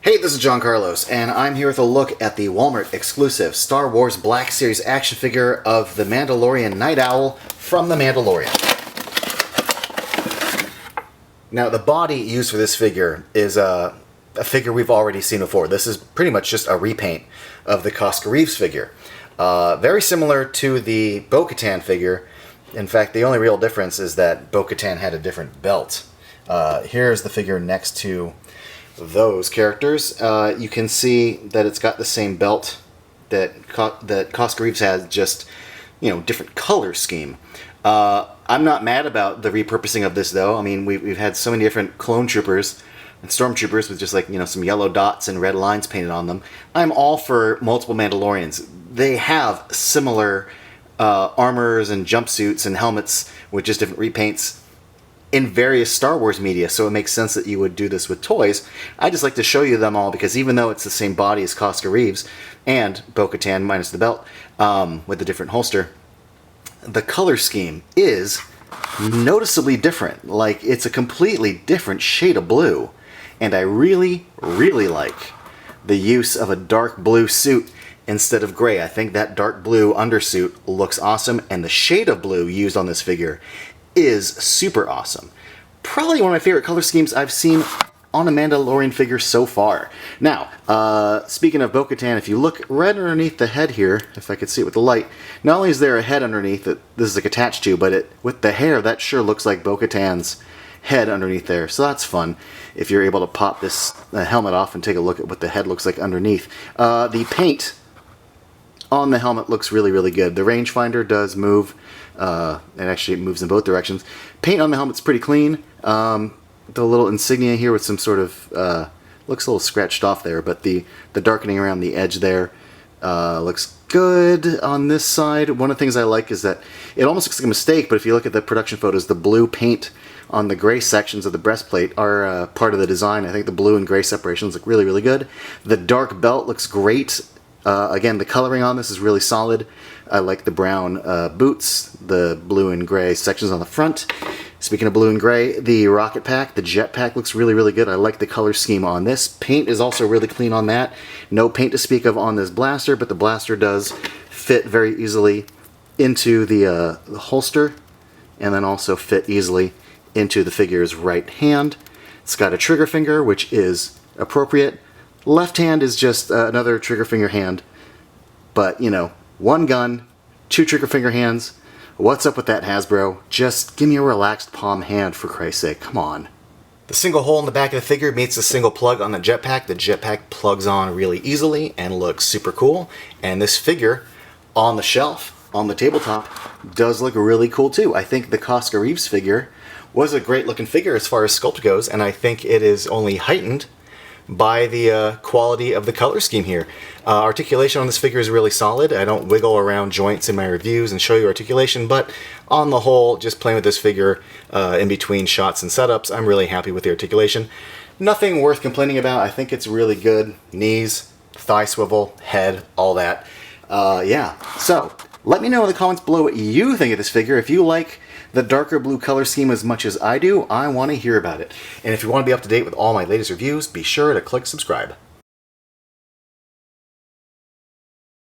Hey, this is John Carlos, and I'm here with a look at the Walmart exclusive Star Wars Black Series action figure of the Mandalorian Night Owl from the Mandalorian. Now, the body used for this figure is a figure we've already seen before. This is pretty much just a repaint of the Cosca Reeves figure. Very similar to the Bo-Katan figure. In fact, the only real difference is that Bo-Katan had a different belt. Here's the figure next to those characters. You can see that it's got the same belt that Cosca Reeves has, just, different color scheme. I'm not mad about the repurposing of this, though. I mean, we've had so many different clone troopers and stormtroopers with just some yellow dots and red lines painted on them. I'm all for multiple Mandalorians. They have similar armors and jumpsuits and helmets with just different repaints in various Star Wars media, so it makes sense that you would do this with toys. I just like to show you them all because even though it's the same body as Cosca Reeves and Bo-Katan minus the belt with a different holster, the color scheme is noticeably different. Like, it's a completely different shade of blue, and I really, really like the use of a dark blue suit instead of gray. I think that dark blue undersuit looks awesome, and the shade of blue used on this figure is super awesome. Probably one of my favorite color schemes I've seen on a Mandalorian figure so far. Now, speaking of Bo-Katan, if you look right underneath the head here, if I could see it with the light, not only is there a head underneath that this is attached to, but with the hair, that sure looks like Bo-Katan's head underneath there. So that's fun if you're able to pop this helmet off and take a look at what the head looks like underneath. The paint on the helmet looks really, really good. The rangefinder does move. It actually moves in both directions. Paint on the helmet's pretty clean. The little insignia here with some sort of looks a little scratched off there, but the darkening around the edge there looks good on this side. One of the things I like is that it almost looks like a mistake, but if you look at the production photos, the blue paint on the gray sections of the breastplate are part of the design. I think the blue and gray separations look really, really good. The dark belt looks great. Again, the coloring on this is really solid. I like the brown boots, the blue and gray sections on the front. Speaking of blue and gray, the rocket pack, the jet pack looks really, really good. I like the color scheme on this. Paint is also really clean on that. No paint to speak of on this blaster, but the blaster does fit very easily into the holster, and then also fit easily into the figure's right hand. It's got a trigger finger, which is appropriate. Left hand is just another trigger finger hand, but one gun, two trigger finger hands. What's up with that, Hasbro? Just give me a relaxed palm hand, for Christ's sake. Come on. The single hole in the back of the figure meets the single plug on the jetpack. The jetpack plugs on really easily and looks super cool. And this figure on the shelf, on the tabletop, does look really cool too. I think the Cosca Reeves figure was a great looking figure as far as sculpt goes, and I think it is only heightened by the quality of the color scheme here. Articulation on this figure is really solid. I don't wiggle around joints in my reviews and show you articulation, but on the whole, just playing with this figure in between shots and setups, I'm really happy with the articulation. Nothing worth complaining about. I think it's really good. Knees, thigh swivel, head, all that. Yeah, so let me know in the comments below what you think of this figure. If you like the darker blue color scheme as much as I do, I want to hear about it. And if you want to be up to date with all my latest reviews, be sure to click subscribe.